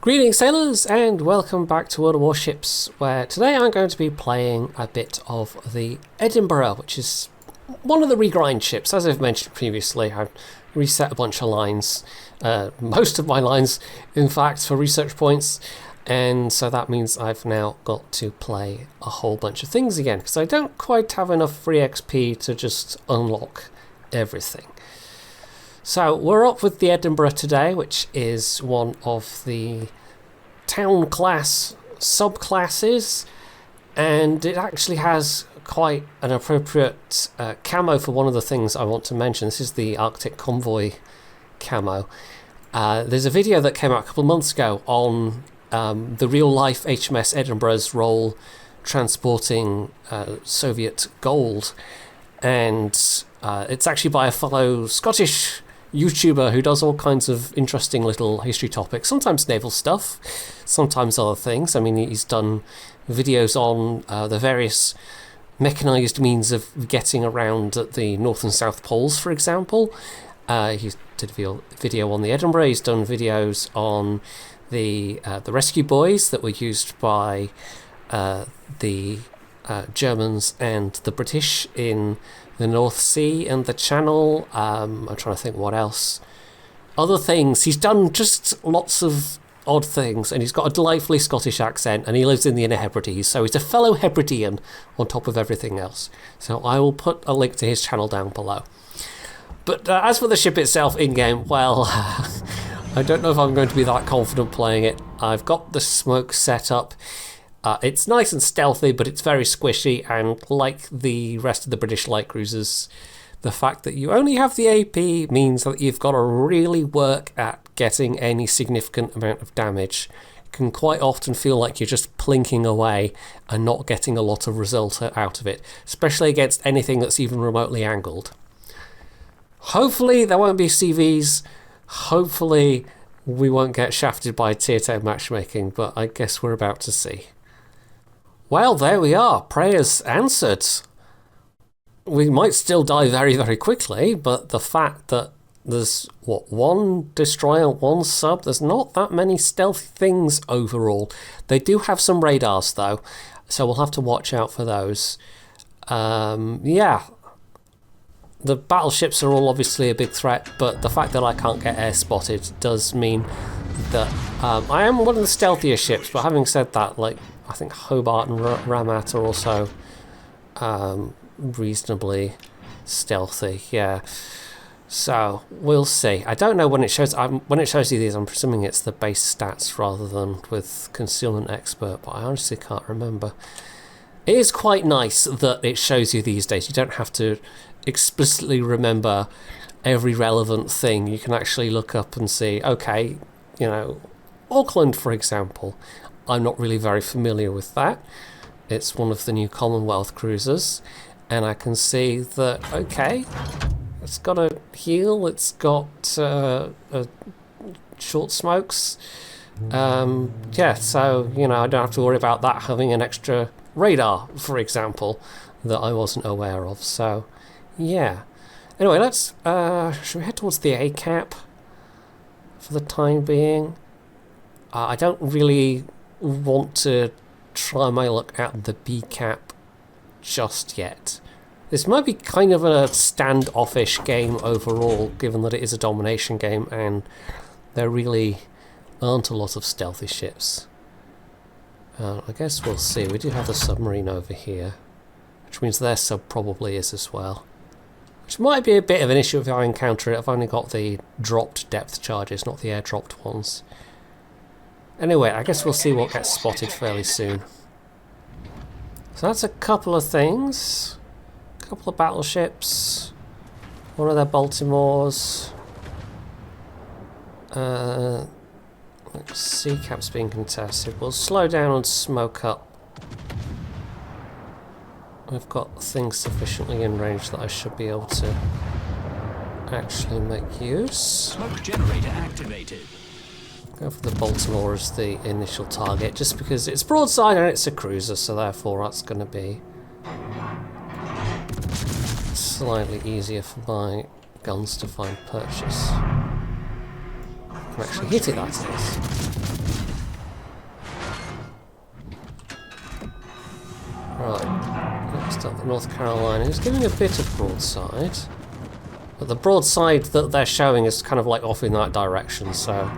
Greetings sailors and welcome back to World of Warships, where today I'm going to be playing a bit of the Edinburgh, which is one of the regrind ships. As I've mentioned previously, I've reset a bunch of lines, most of my lines in fact, for research points, and so that means I've now got to play a whole bunch of things again, because I don't quite have enough free XP to just unlock everything. So we're up with the Edinburgh today, which is one of the town class subclasses, and it actually has quite an appropriate camo for one of the things I want to mention. This is the Arctic Convoy camo. There's a video that came out a couple of months ago on the real-life HMS Edinburgh's role transporting Soviet gold, and it's actually by a fellow Scottish YouTuber who does all kinds of interesting little history topics, sometimes naval stuff, sometimes other things. I mean, he's done videos on the various mechanised means of getting around at the North and South Poles, for example. He did a video on the Edinburgh. He's done videos on the rescue buoys that were used by the Germans and the British in the North Sea and the Channel. I'm trying to think what else. Other things. He's done just lots of odd things, and he's got a delightfully Scottish accent, and he lives in the Inner Hebrides, so he's a fellow Hebridean on top of everything else. So I will put a link to his channel down below. But as for the ship itself in-game, well, I don't know if I'm going to be that confident playing it. I've got the smoke set up. It's nice and stealthy, but it's very squishy, and like the rest of the British light cruisers, the fact that you only have the AP means that you've got to really work at getting any significant amount of damage. It can quite often feel like you're just plinking away and not getting a lot of result out of it, especially against anything that's even remotely angled. Hopefully there won't be CVs, hopefully we won't get shafted by tier 10 matchmaking, but I guess we're about to see. Well, there we are. Prayers answered. We might still die very, very quickly, but the fact that there's, one destroyer, one sub, there's not that many stealthy things overall. They do have some radars, though, so we'll have to watch out for those. Yeah. The battleships are all obviously a big threat, but the fact that I can't get air spotted does mean that I am one of the stealthiest ships, but having said that, like, I think Hobart and Ramat are also reasonably stealthy, yeah. So we'll see. I don't know when it shows. When it shows you these, I'm presuming it's the base stats rather than with Concealment Expert, but I honestly can't remember. It is quite nice that it shows you these days. You don't have to explicitly remember every relevant thing. You can actually look up and see, okay, you know, Auckland, for example. I'm not really very familiar with that. It's one of the new Commonwealth cruisers, and I can see that, okay, it's got a heel, it's got short smokes. Yeah, so, you know, I don't have to worry about that having an extra radar, for example, that I wasn't aware of. So, yeah. Anyway, let's, should we head towards the A cap for the time being? I don't really want to try my luck at the B cap just yet. This might be kind of a standoffish game overall, given that it is a domination game and there really aren't a lot of stealthy ships. I guess we'll see. We do have the submarine over here, which means their sub probably is as well. Which might be a bit of an issue if I encounter it. I've only got the dropped depth charges, not the air-dropped ones. Anyway, I guess we'll see what gets spotted fairly soon. So that's a couple of things. A couple of battleships. One of their Baltimores. Sea cap's being contested. We'll slow down and smoke up. We've got things sufficiently in range that I should be able to actually make use. Smoke generator activated. Go for the Baltimore as the initial target, just because it's broadside and it's a cruiser, so therefore that's going to be slightly easier for my guns to find purchase. I can actually hit it, that is. Right, next up, the North Carolina is giving a bit of broadside. But the broadside that they're showing is kind of like off in that direction, so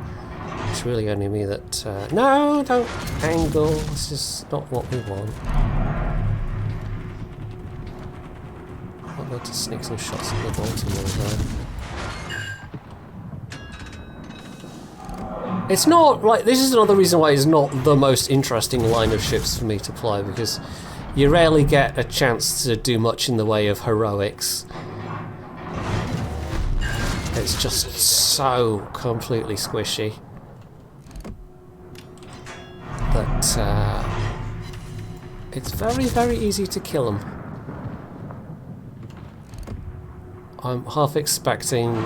it's really only me that... no, don't angle, this is not what we want. I'll go to sneak some shots at the Baltimore there. It's not, like, this is another reason why it's not the most interesting line of ships for me to play, because you rarely get a chance to do much in the way of heroics. It's just so completely squishy that it's very, very easy to kill them. I'm half expecting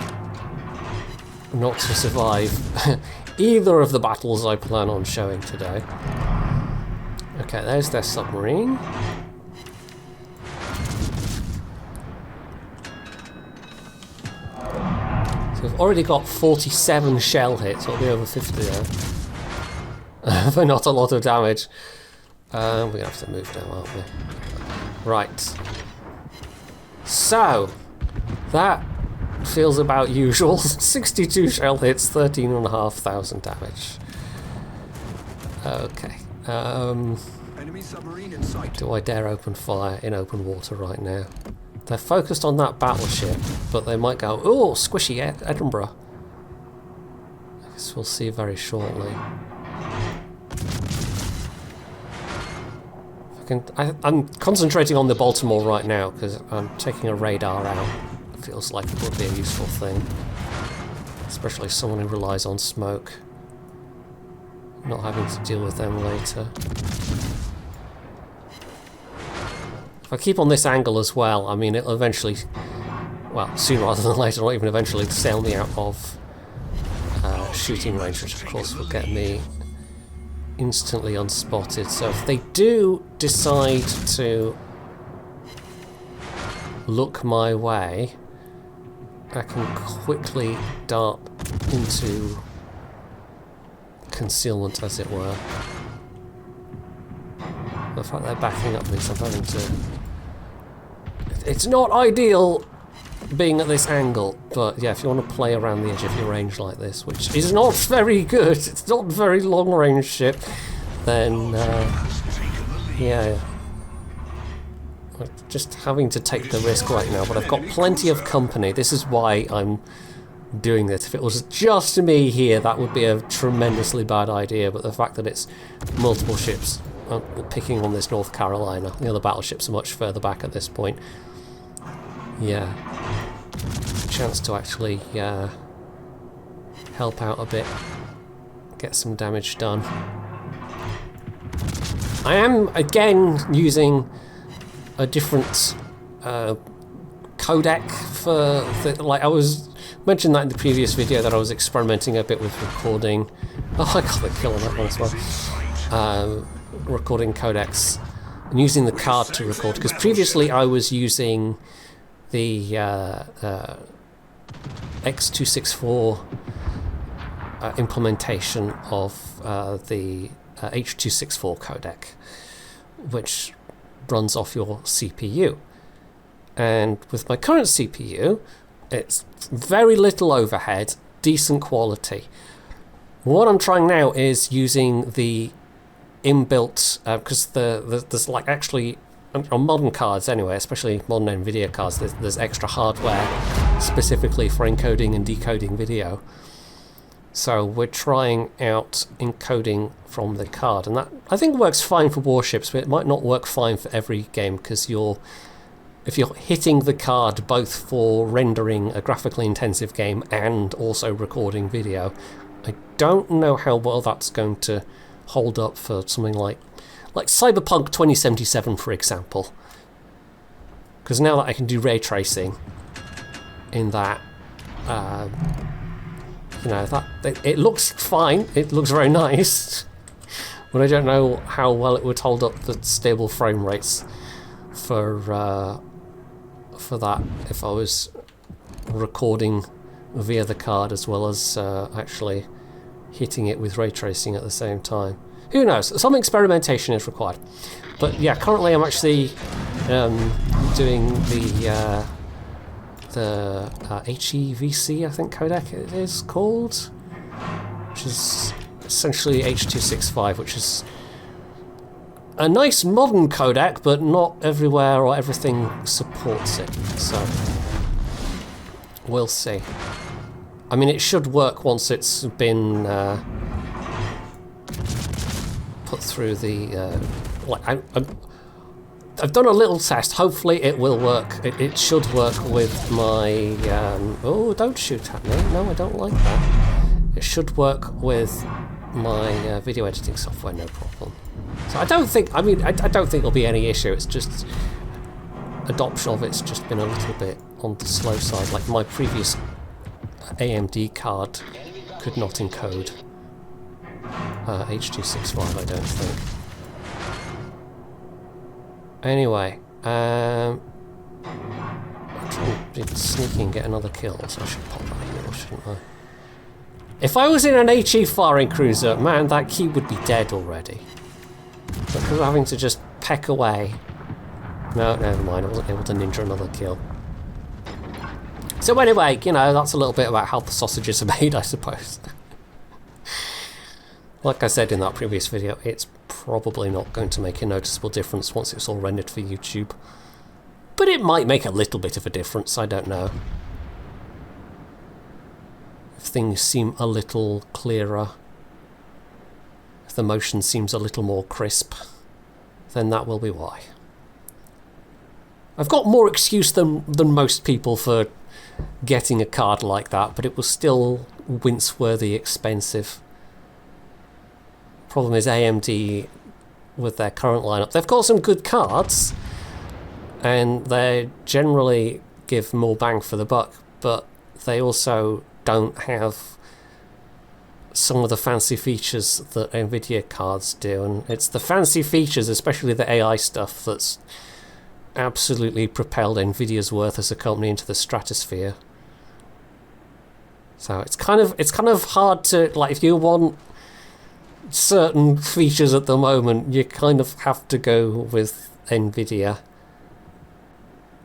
not to survive either of the battles I plan on showing today. Okay, there's their submarine. We've already got 47 shell hits, it'll be over 50 now. But not a lot of damage. We're going to have to move now, aren't we? Right. So, that feels about usual. 62 shell hits, 13,500 damage. Okay. Enemy submarine in sight. Do I dare open fire in open water right now? They're focused on that battleship, but they might go, oh, squishy Edinburgh. I guess we'll see very shortly. I'm concentrating on the Baltimore right now, because I'm taking a radar out. It feels like it would be a useful thing. Especially someone who relies on smoke. Not having to deal with them later. If I keep on this angle as well, I mean, it'll eventually, well, sooner rather than later, not even eventually, sail me out of shooting range, which of course will get me instantly unspotted. So if they do decide to look my way, I can quickly dart into concealment, as it were. The fact they're backing up means I'm having to... It's not ideal being at this angle, but yeah, if you want to play around the edge of your range like this, which is not very good, it's not a very long range ship, then yeah. I'm just having to take the risk right now, but I've got plenty of company. This is why I'm doing this. If it was just me here, that would be a tremendously bad idea, but the fact that it's multiple ships picking on this North Carolina, the other battleships are much further back at this point. Yeah. A chance to actually help out a bit, get some damage done. I am again using a different codec for like I was mentioned that in the previous video that I was experimenting a bit with recording. Oh, I got the kill on that one as well. Recording codecs and using the card to record, because previously I was using the X264 implementation of the H264 codec, which runs off your CPU. And with my current CPU, it's very little overhead, decent quality. What I'm trying now is using the inbuilt, because there's like actually, on modern cards anyway, especially modern NVIDIA cards, there's extra hardware specifically for encoding and decoding video. So we're trying out encoding from the card, and that I think works fine for Warships, but it might not work fine for every game, because if you're hitting the card both for rendering a graphically intensive game and also recording video, I don't know how well that's going to hold up for something like Cyberpunk 2077, for example. Because now that I can do ray tracing in that, you know, that it looks fine, it looks very nice, but I don't know how well it would hold up the stable frame rates for that if I was recording via the card as well as actually hitting it with ray tracing at the same time. Who knows? Some experimentation is required. But yeah, currently I'm actually doing the HEVC, I think codec it is called, which is essentially H.265, which is a nice modern codec, but not everywhere or everything supports it. So we'll see. I mean, it should work once it's been put through the I've done a little test. Hopefully it will work. It should work with my oh, don't shoot at me. No, I don't like that. It should work with my video editing software, no problem. So I don't think, I don't think there'll be any issue. It's just adoption of it's just been a little bit on the slow side. Like my previous AMD card could not encode H.265, I don't think. Anyway, I'm trying to be sneaky and get another kill, so I should pop that here, shouldn't I? If I was in an HE firing cruiser, man, that key would be dead already. But because I'm having to just peck away. No, never mind, I wasn't able to ninja another kill. So anyway, you know, that's a little bit about how the sausages are made, I suppose. Like I said in that previous video, it's probably not going to make a noticeable difference once it's all rendered for YouTube. But it might make a little bit of a difference, I don't know. If things seem a little clearer, if the motion seems a little more crisp, then that will be why. I've got more excuse than most people for getting a card like that, but it was still wince-worthy expensive. Problem is AMD, with their current lineup, they've got some good cards, and they generally give more bang for the buck, but they also don't have some of the fancy features that Nvidia cards do, and it's the fancy features, especially the AI stuff, that's absolutely propelled Nvidia's worth as a company into the stratosphere. So it's kind of hard to, like, if you want certain features at the moment, you kind of have to go with Nvidia.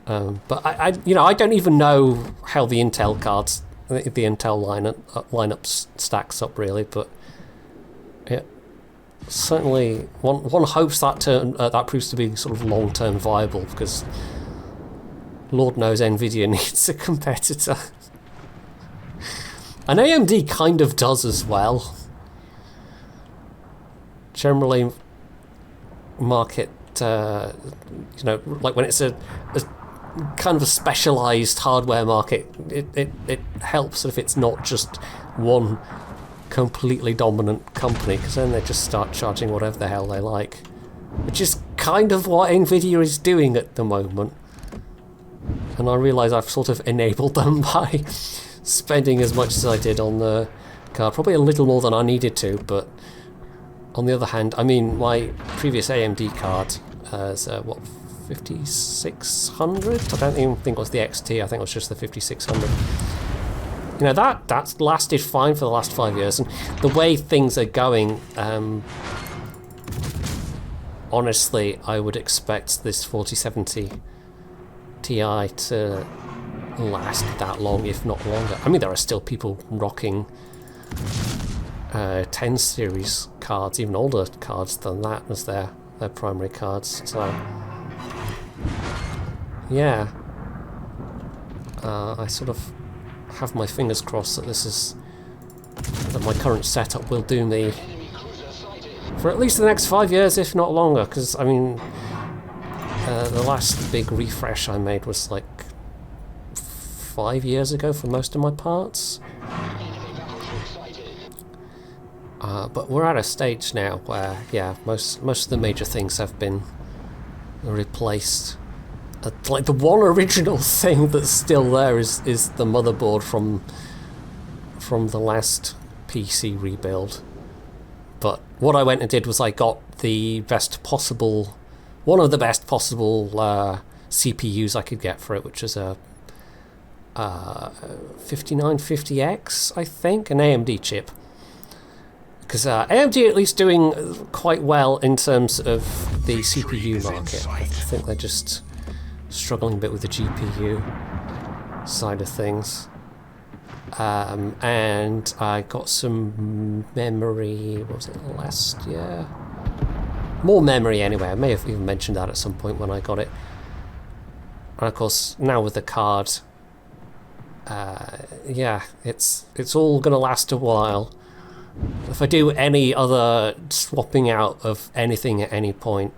But I don't even know how the Intel cards, the Intel lineup stacks up really. But yeah, certainly one hopes that that proves to be sort of long-term viable, because Lord knows Nvidia needs a competitor, and AMD kind of does as well. Generally, market, like when it's a kind of a specialised hardware market, it helps if it's not just one completely dominant company, because then they just start charging whatever the hell they like, which is kind of what Nvidia is doing at the moment. And I realise I've sort of enabled them by spending as much as I did on the card, probably a little more than I needed to, but on the other hand, I mean, my previous AMD card is, 5600? I don't even think it was the XT, I think it was just the 5600. You know, that's lasted fine for the last 5 years, and the way things are going, honestly, I would expect this 4070 Ti to last that long, if not longer. I mean, there are still people rocking 10 series cards, even older cards than that, as their primary cards. So yeah, I sort of have my fingers crossed that my current setup will do me for at least the next 5 years, if not longer, because I mean, the last big refresh I made was like 5 years ago for most of my parts. But we're at a stage now where, yeah, most of the major things have been replaced. Like the one original thing that's still there is the motherboard from the last PC rebuild. But what I went and did was I got one of the best possible CPUs I could get for it, which is a 5950X, I think, an AMD chip. Because AMD are at least doing quite well in terms of the CPU market. I think they're just struggling a bit with the GPU side of things. And I got some memory, what was it, last year? More memory anyway, I may have even mentioned that at some point when I got it. And of course, now with the card, yeah, it's all going to last a while. If I do any other swapping out of anything at any point,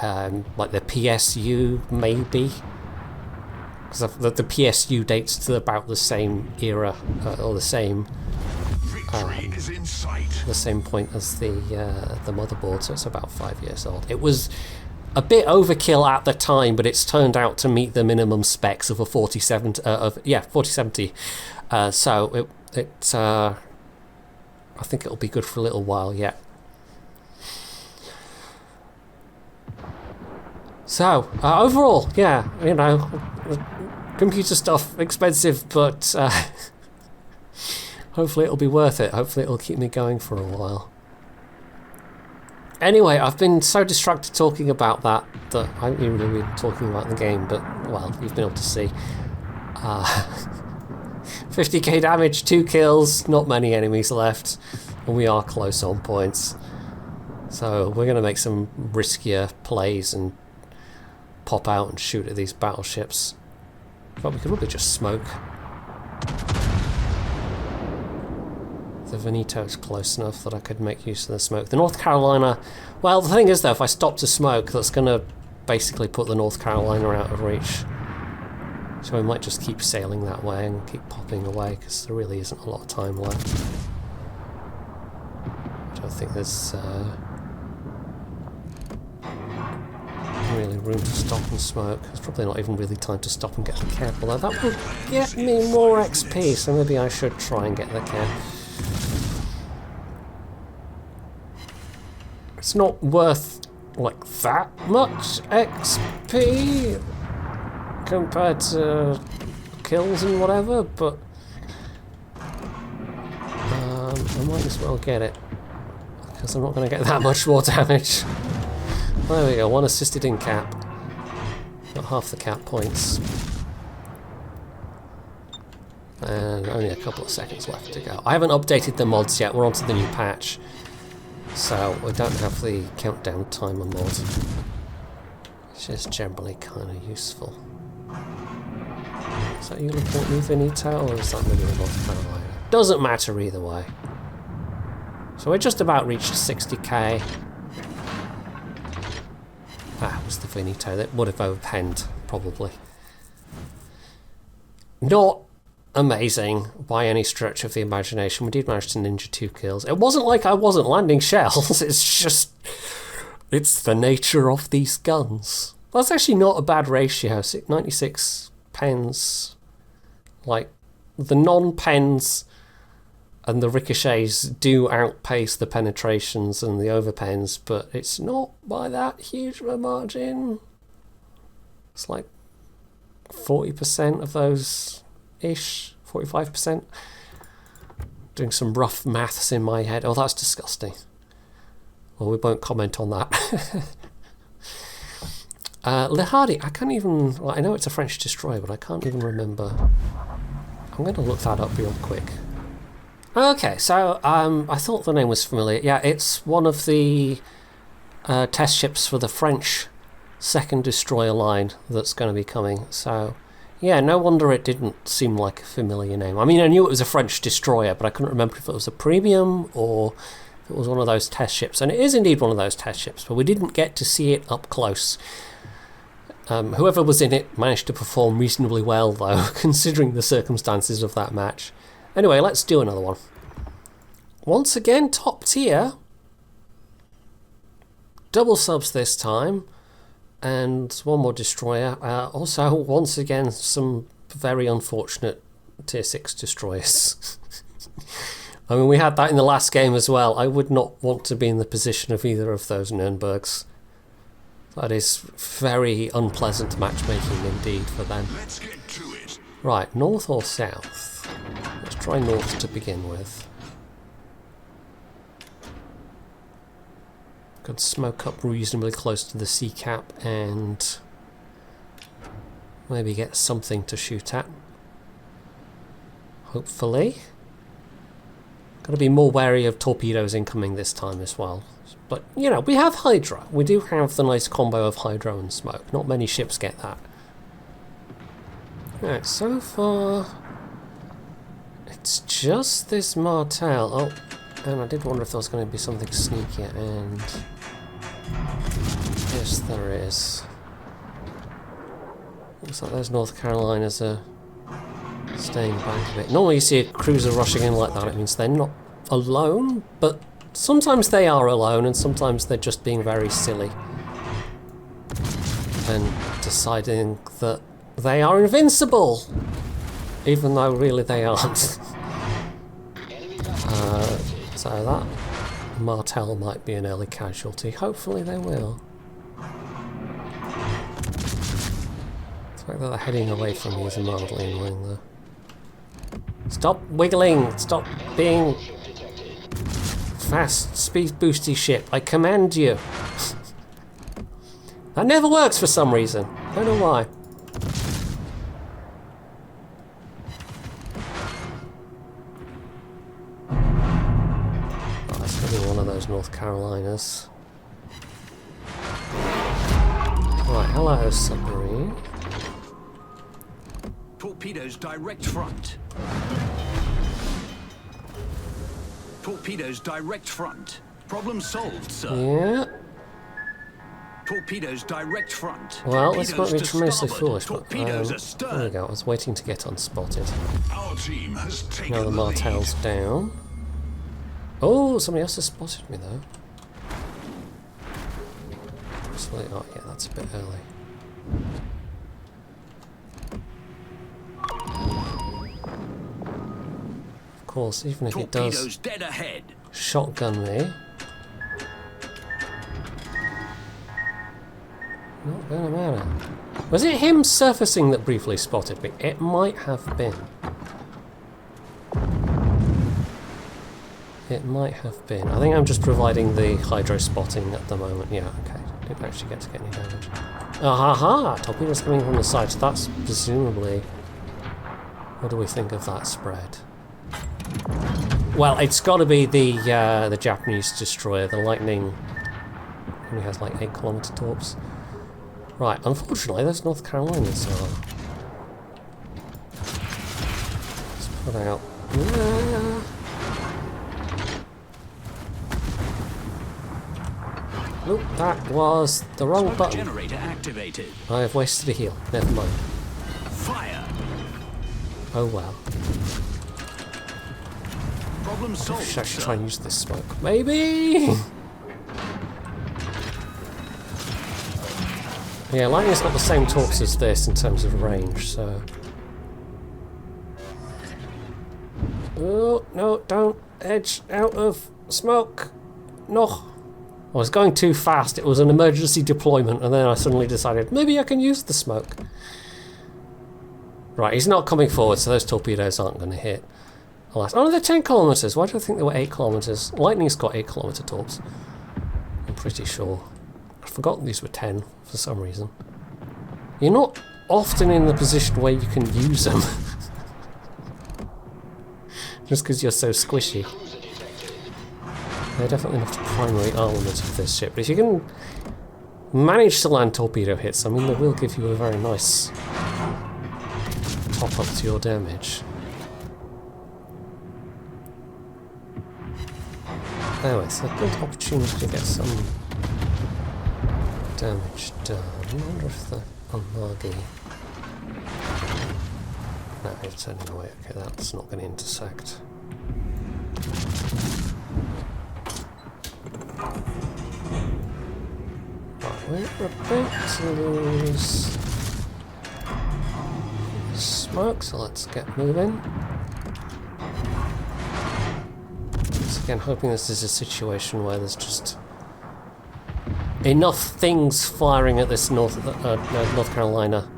like the PSU maybe, because the PSU dates to about the same era, or the same point as the motherboard, so it's about 5 years old. It was a bit overkill at the time, but it's turned out to meet the minimum specs of a 4070. So it I think it'll be good for a little while yet. So overall, yeah, you know, computer stuff expensive, but hopefully it'll be worth it. Hopefully it'll keep me going for a while. Anyway, I've been so distracted talking about that I haven't even really been talking about the game, but, well, you've been able to see. 50k damage, 2 kills, not many enemies left, and we are close on points. So we're going to make some riskier plays and pop out and shoot at these battleships. But we could probably just smoke. The Venito's close enough that I could make use of the smoke. The North Carolina, well, the thing is though, if I stop to smoke, that's going to basically put the North Carolina out of reach. So we might just keep sailing that way and keep popping away, because there really isn't a lot of time left. I don't think there's really room to stop and smoke. There's probably not even really time to stop and get the cap, although that will get me more XP, so maybe I should try and get the cap. It's not worth, like, that much XP compared to kills and whatever, but I might as well get it, because I'm not going to get that much more damage. There we go, 1 assisted in cap. Got half the cap points. And only a couple of seconds left to go. I haven't updated the mods yet, we're onto the new patch. So we don't have the countdown timer mod, which is generally kind of useful. Is that you looking at me, Venito, or is that maybe the North Carolina? Doesn't matter either way. So we just about reached 60k. That was the Venito that would have overpenned, probably. Not amazing by any stretch of the imagination. We did manage to ninja 2 kills. It wasn't like I wasn't landing shells, it's just... it's the nature of these guns. That's actually not a bad ratio, 96 pens. Like, the non-pens and the ricochets do outpace the penetrations and the overpens, but it's not by that huge of a margin. It's like 40% of those-ish, 45%. Doing some rough maths in my head. Oh, that's disgusting. Well, we won't comment on that. Le Hardy, I can't even... well, I know it's a French destroyer, but I can't even remember. I'm going to look that up real quick. Okay, so I thought the name was familiar. Yeah, it's one of the test ships for the French second destroyer line that's going to be coming. So, yeah, no wonder it didn't seem like a familiar name. I mean, I knew it was a French destroyer, but I couldn't remember if it was a premium or if it was one of those test ships. And it is indeed one of those test ships, but we didn't get to see it up close. Whoever was in it managed to perform reasonably well, though, considering the circumstances of that match. Anyway, let's do another one. Once again, top tier. Double subs this time. And one more destroyer. Also, once again, some very unfortunate tier 6 destroyers. I mean, we had that in the last game as well. I would not want to be in the position of either of those Nürnbergs. That is very unpleasant matchmaking indeed for them. Let's get to it. Right, north or south? Let's try north to begin with. Could smoke up reasonably close to the sea cap and maybe get something to shoot at. Hopefully. Gotta be more wary of torpedoes incoming this time as well. But, you know, we have Hydra. We do have the nice combo of Hydra and smoke. Not many ships get that. Right, so far it's just this Martel. Oh, and I did wonder if there was going to be something sneaky, and yes, there is. Looks like those North Carolinas are staying back a bit. Normally you see a cruiser rushing in like that, it means they're not alone, but sometimes they are alone and sometimes they're just being very silly and deciding that they are invincible, even though really they aren't. So that Martel might be an early casualty. Hopefully they will. The fact that they're heading away from me is mildly annoying though. Stop wiggling! Stop being fast, speed boosty ship. I command you. That never works for some reason. I don't know why. Oh, that's going to be one of those North Carolinas. Right, hello submarine. Torpedoes direct front. Torpedoes direct front. Problem solved, sir. Yeah. Torpedoes direct front. Well, this might be Torpedoes to tremendously starboard. foolish, but Torpedoes there astern. we go. I was waiting to get unspotted. Our team has taken Now the the Martel's down. Oh, somebody else has spotted me though. Actually, oh yeah, that's a bit early. Of course, even if it does Torpedoes dead ahead. shotgun me, not gonna matter. Was it him surfacing that briefly spotted me? It might have been. It might have been. I think I'm just providing the hydro spotting at the moment. Yeah, okay. Didn't actually get to get any damage. Ah ha ha! Torpedoes coming from the side, so that's presumably... What do we think of that spread? Well, it's got to be the Japanese destroyer. The Lightning only has like 8 kilometer torps. Right, unfortunately, those North Carolinas are. Let's put out. Nope, that was the wrong Smoke button. generator activated. I have wasted a heal. Never mind. Fire. Oh well. Problem I solved, should actually sir. try and use this smoke. Maybe. Yeah, Lightning's got the same torps as this in terms of range, so... Oh, no, don't edge out of smoke. No. I was going too fast. It was an emergency deployment, and then I suddenly decided, maybe I can use the smoke. Right, he's not coming forward, so those torpedoes aren't going to hit. Alas. Oh, they're 10 kilometers. Why do I think they were 8 kilometers? Lightning's got 8 kilometer torps. I'm pretty sure. I forgot these were 10 for some reason. You're not often in the position where you can use them. Just because you're so squishy. They're definitely not the primary armament of this ship. But if you can manage to land torpedo hits, I mean, they will give you a very nice top up to your damage. Anyway, it's a good opportunity to get some damage done. I wonder if the Unmagi... No, it's turning away. Okay, that's not going to intersect. Right, we're about to lose smoke, so let's get moving. Once again, hoping this is a situation where there's just enough things firing at this North Carolina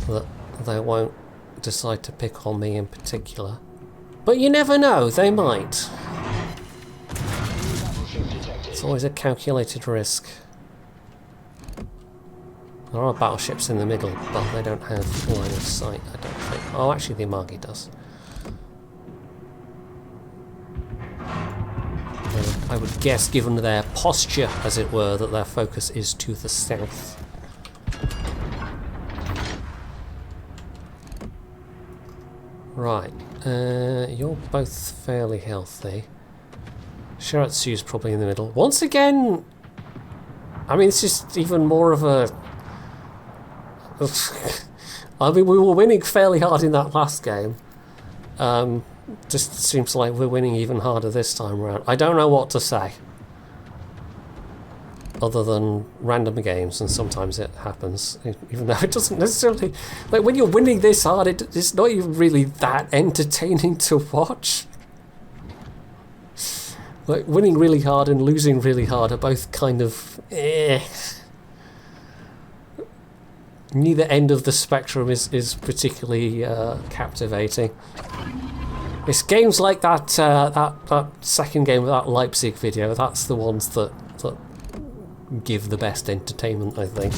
that they won't decide to pick on me in particular. But you never know, they might. That's always a calculated risk. There are battleships in the middle, but they don't have line of sight, I don't think. Oh, actually the Amagi does. I would guess, given their posture, as it were, that their focus is to the south. Right, you're both fairly healthy. Shiratsu's probably in the middle. Once again, I mean, it's just even more of a... I mean, we were winning fairly hard in that last game. Just seems like we're winning even harder this time around. I don't know what to say. Other than random games, and sometimes it happens, even though it doesn't necessarily... Like, when you're winning this hard, it's not even really that entertaining to watch. Like, winning really hard and losing really hard are both kind of... Neither end of the spectrum is particularly captivating. It's games like that that second game of that Leipzig video, that's the ones that give the best entertainment, I think.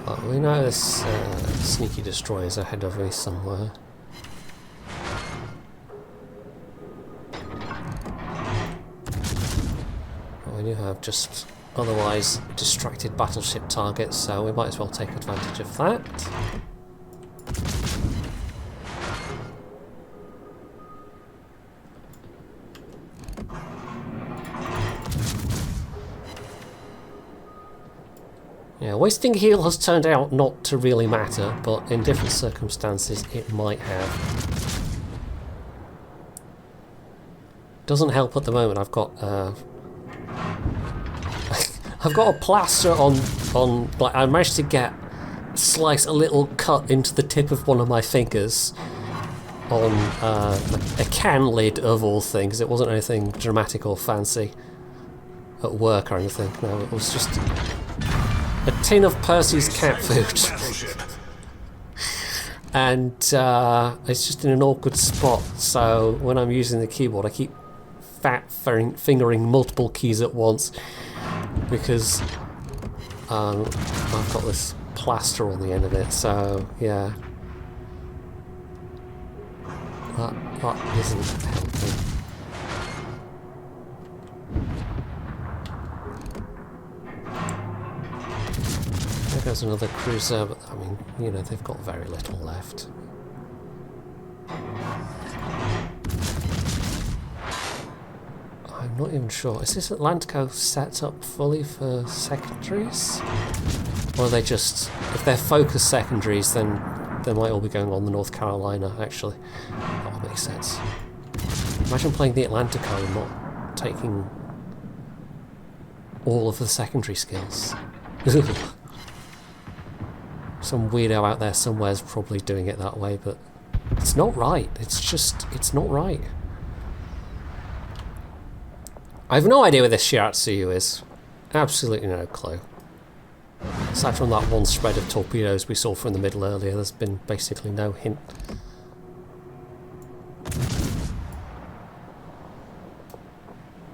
But we know this sneaky destroyer's ahead of me somewhere. But we do have just otherwise distracted battleship targets, so we might as well take advantage of that. Yeah, wasting heal has turned out not to really matter, but in different circumstances it might have. Doesn't help at the moment. I've got I've got a plaster on. Like, I managed to slice a little cut into the tip of one of my fingers on a can lid of all things. It wasn't anything dramatic or fancy at work or anything. No, it was just a tin of Percy's cat food. And it's just in an awkward spot, so when I'm using the keyboard I keep fingering multiple keys at once because I've got this plaster on the end of it, so yeah. That isn't helping. There goes another cruiser, but I mean, you know, they've got very little left. I'm not even sure. Is this Atlantico set up fully for secondaries? Or are they just... If they're focused secondaries, then they might all be going on the North Carolina, actually. That would make sense. Imagine playing the Atlantico and not taking all of the secondary skills. Some weirdo out there somewhere is probably doing it that way, but it's not right. It's not right. I have no idea where this Shiratsu is. Absolutely no clue. Aside from that one spread of torpedoes we saw from the middle earlier, there's been basically no hint.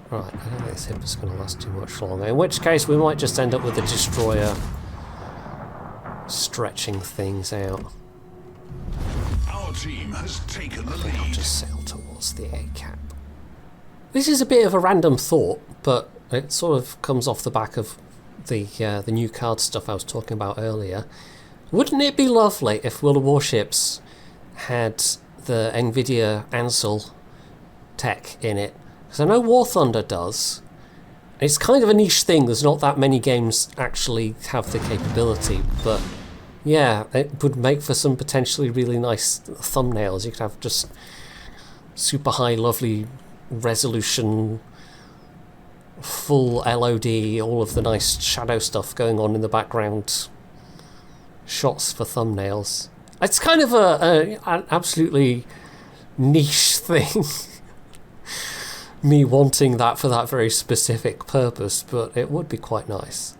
Right, I don't think this hip is going to last too much longer. In which case, we might just end up with the destroyer stretching things out. Our team has taken the I think I'll lead. just sail towards the A cap. This is a bit of a random thought, but it sort of comes off the back of the new card stuff I was talking about earlier. Wouldn't it be lovely if World of Warships had the NVIDIA Ansel tech in it? Because I know War Thunder does. It's kind of a niche thing. There's not that many games actually have the capability, but yeah, it would make for some potentially really nice thumbnails. You could have just super high, lovely resolution, full LOD, all of the nice shadow stuff going on in the background, shots for thumbnails. It's kind of an absolutely niche thing. Me wanting that for that very specific purpose, but it would be quite nice.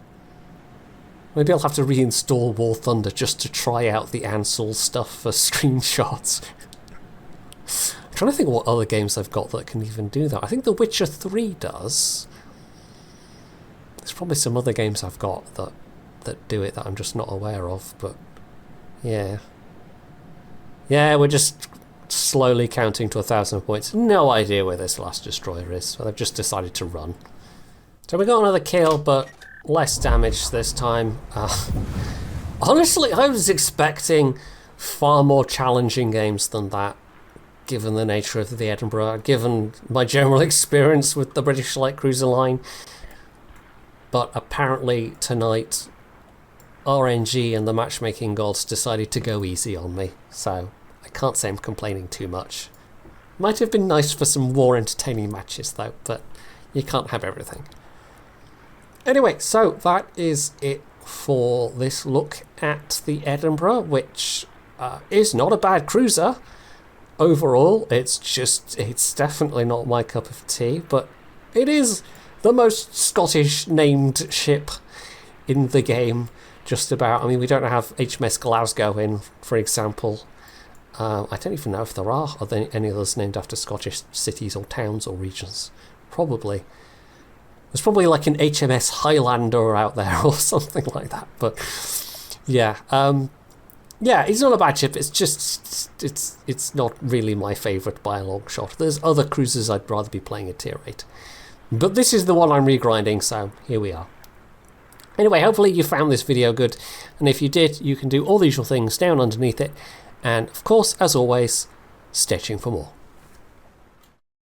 Maybe I'll have to reinstall War Thunder just to try out the Ansel stuff for screenshots. trying to think what other games I've got that can even do that. I think The Witcher 3 does. There's probably some other games I've got that do it that I'm just not aware of, but yeah. Yeah, we're just slowly counting to 1,000 points. No idea where this last destroyer is, so they've just decided to run. So we got another kill, but less damage this time. Honestly, I was expecting far more challenging games than that, given the nature of the Edinburgh, given my general experience with the British Light Cruiser line. But apparently tonight, RNG and the matchmaking gods decided to go easy on me, so I can't say I'm complaining too much. Might have been nice for some more entertaining matches though, but you can't have everything. Anyway, so that is it for this look at the Edinburgh, which is not a bad cruiser. Overall, it's definitely not my cup of tea, but it is the most Scottish named ship in the game, just about. I mean, we don't have HMS Glasgow in, for example. I don't even know if there are any others named after Scottish cities or towns or regions. Probably. There's probably like an HMS Highlander out there or something like that. But yeah, yeah, it's not a bad ship. It's just it's not really my favourite by a long shot. There's other cruisers I'd rather be playing at tier 8. But this is the one I'm regrinding, so here we are. Anyway, hopefully you found this video good, and if you did, you can do all the usual things down underneath it, and of course, as always, stay tuned for more.